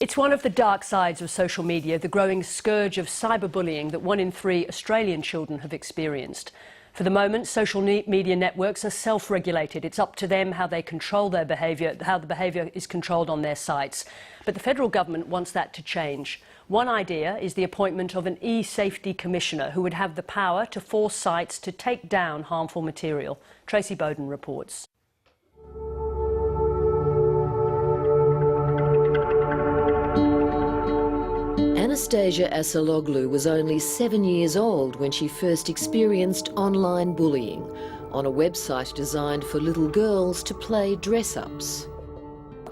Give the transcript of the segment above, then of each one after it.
It's one of the dark sides of social media, the growing scourge of cyberbullying that 1 in 3 Australian children have experienced. For the moment, social media networks are self-regulated. It's up to them how they control their behaviour, how the behaviour is controlled on their sites. But the federal government wants that to change. One idea is the appointment of an e-safety commissioner who would have the power to force sites to take down harmful material. Tracy Bowden reports. Anastasia Assologlu was only 7 years old when she first experienced online bullying on a website designed for little girls to play dress-ups.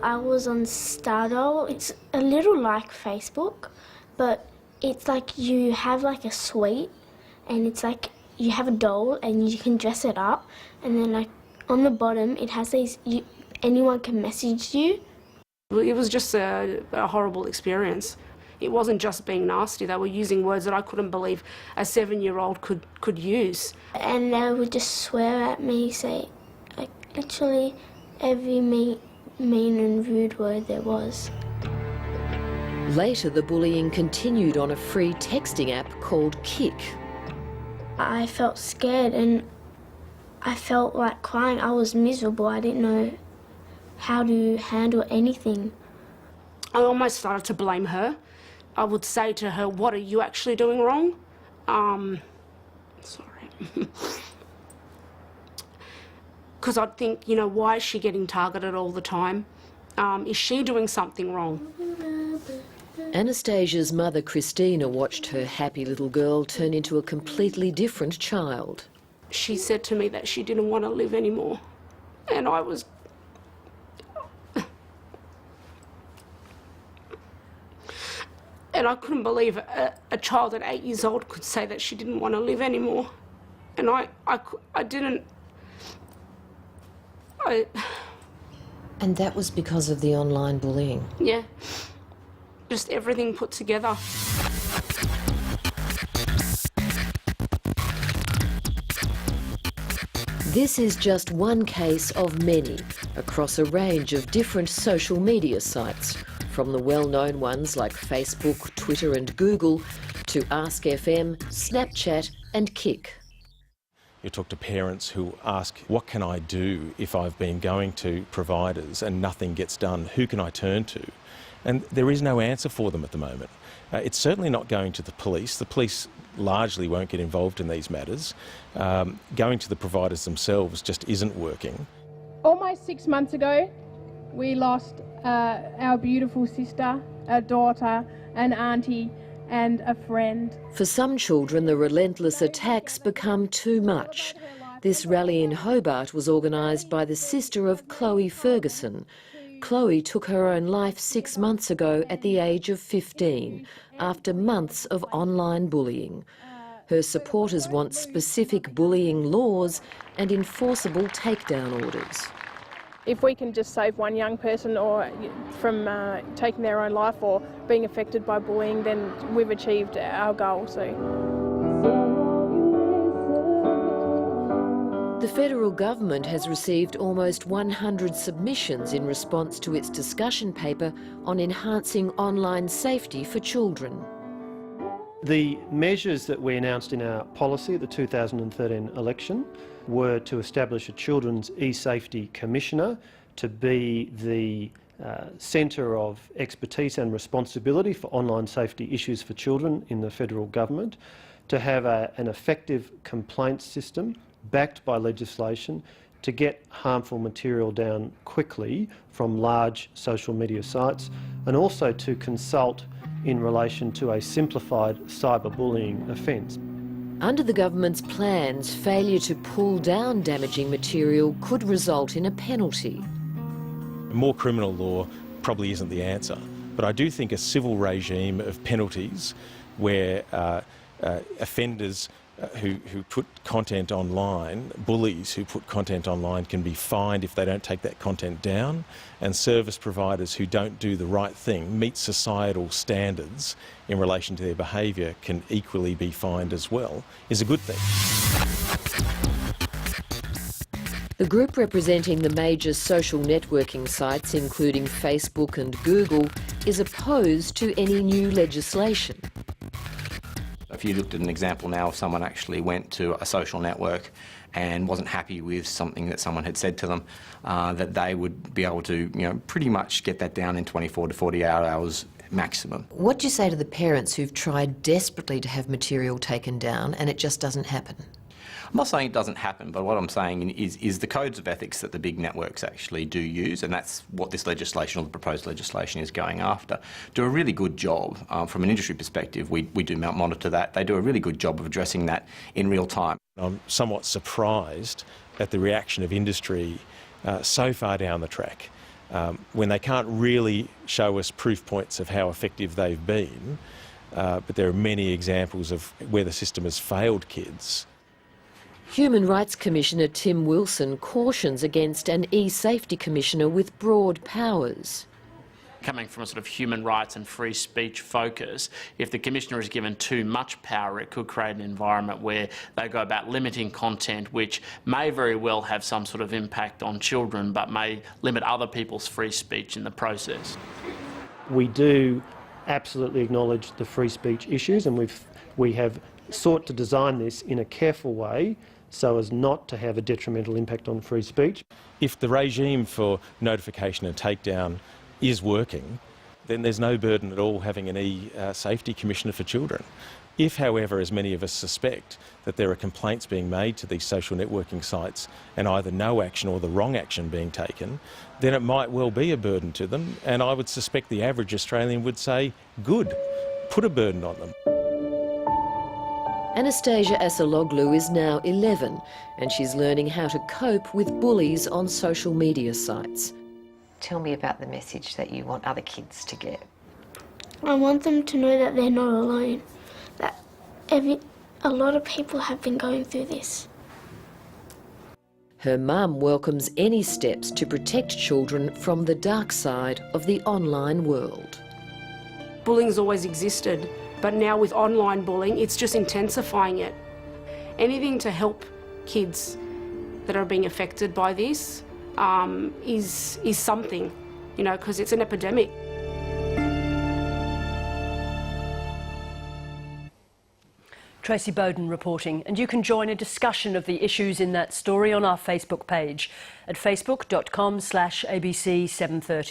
I was on Stardoll. It's a little like Facebook, but it's like you have like a suite and it's like you have a doll and you can dress it up, and then like on the bottom it has these, anyone can message you. It was just a horrible experience. It wasn't just being nasty, they were using words that I couldn't believe a 7-year-old could use. And they would just swear at me, say like literally every mean and rude word there was. Later, the bullying continued on a free texting app called Kik. I felt scared and I felt like crying. I was miserable. I didn't know how to handle anything. I almost started to blame her. I would say to her, "What are you actually doing wrong?" Sorry. Because I'd think, you know, why is she getting targeted all the time? Is she doing something wrong? Anastasia's mother, Christina, watched her happy little girl turn into a completely different child. She said to me that she didn't want to live anymore. And I was... And I couldn't believe a child at 8 years old could say that she didn't want to live anymore. And I didn't... And that was because of the online bullying? Yeah. Just everything put together. This is just one case of many across a range of different social media sites, from the well-known ones like Facebook, Twitter and Google, to Ask FM, Snapchat and Kik. You talk to parents who ask, what can I do if I've been going to providers and nothing gets done? Who can I turn to? And there is no answer for them at the moment. It's certainly not going to the police. The police largely won't get involved in these matters. Going to the providers themselves just isn't working. Almost 6 months ago, we lost our beautiful sister, a daughter, an auntie and a friend. For some children, the relentless attacks become too much. This rally in Hobart was organised by the sister of Chloe Ferguson. Chloe took her own life 6 months ago at the age of 15, after months of online bullying. Her supporters want specific bullying laws and enforceable takedown orders. If we can just save one young person from taking their own life or being affected by bullying, then we've achieved our goal. The federal government has received almost 100 submissions in response to its discussion paper on enhancing online safety for children. The measures that we announced in our policy at the 2013 election were to establish a Children's E-Safety Commissioner to be the centre of expertise and responsibility for online safety issues for children in the federal government, to have an effective complaints system backed by legislation to get harmful material down quickly from large social media sites, and also to consult in relation to a simplified cyberbullying offence. Under the government's plans, failure to pull down damaging material could result in a penalty. More criminal law probably isn't the answer, but I do think a civil regime of penalties where offenders who put content online, bullies who put content online, can be fined if they don't take that content down, and service providers who don't do the right thing, meet societal standards in relation to their behaviour, can equally be fined as well, is a good thing. The group representing the major social networking sites, including Facebook and Google, is opposed to any new legislation. If you looked at an example now of someone actually went to a social network and wasn't happy with something that someone had said to them, that they would be able to, pretty much get that down in 24 to 48 hours maximum. What do you say to the parents who've tried desperately to have material taken down and it just doesn't happen? I'm not saying it doesn't happen, but what I'm saying is the codes of ethics that the big networks actually do use, and that's what this legislation or the proposed legislation is going after, do a really good job. From an industry perspective, we do monitor that. They do a really good job of addressing that in real time. I'm somewhat surprised at the reaction of industry so far down the track, when they can't really show us proof points of how effective they've been, but there are many examples of where the system has failed kids. Human Rights Commissioner Tim Wilson cautions against an e-safety commissioner with broad powers. Coming from a sort of human rights and free speech focus, if the Commissioner is given too much power, it could create an environment where they go about limiting content which may very well have some sort of impact on children but may limit other people's free speech in the process. We do absolutely acknowledge the free speech issues, and we have sought to design this in a careful way so as not to have a detrimental impact on free speech. If the regime for notification and takedown is working, then there's no burden at all having an e-safety commissioner for children. If, however, as many of us suspect, that there are complaints being made to these social networking sites and either no action or the wrong action being taken, then it might well be a burden to them, and I would suspect the average Australian would say, good, put a burden on them. Anastasia Asaloglu is now 11 and she's learning how to cope with bullies on social media sites. Tell me about the message that you want other kids to get. I want them to know that they're not alone, that a lot of people have been going through this. Her mum welcomes any steps to protect children from the dark side of the online world. Bullying's always existed, but now with online bullying, it's just intensifying it. Anything to help kids that are being affected by this is something, because it's an epidemic. Tracy Bowden reporting, and you can join a discussion of the issues in that story on our Facebook page at facebook.com/ABC730.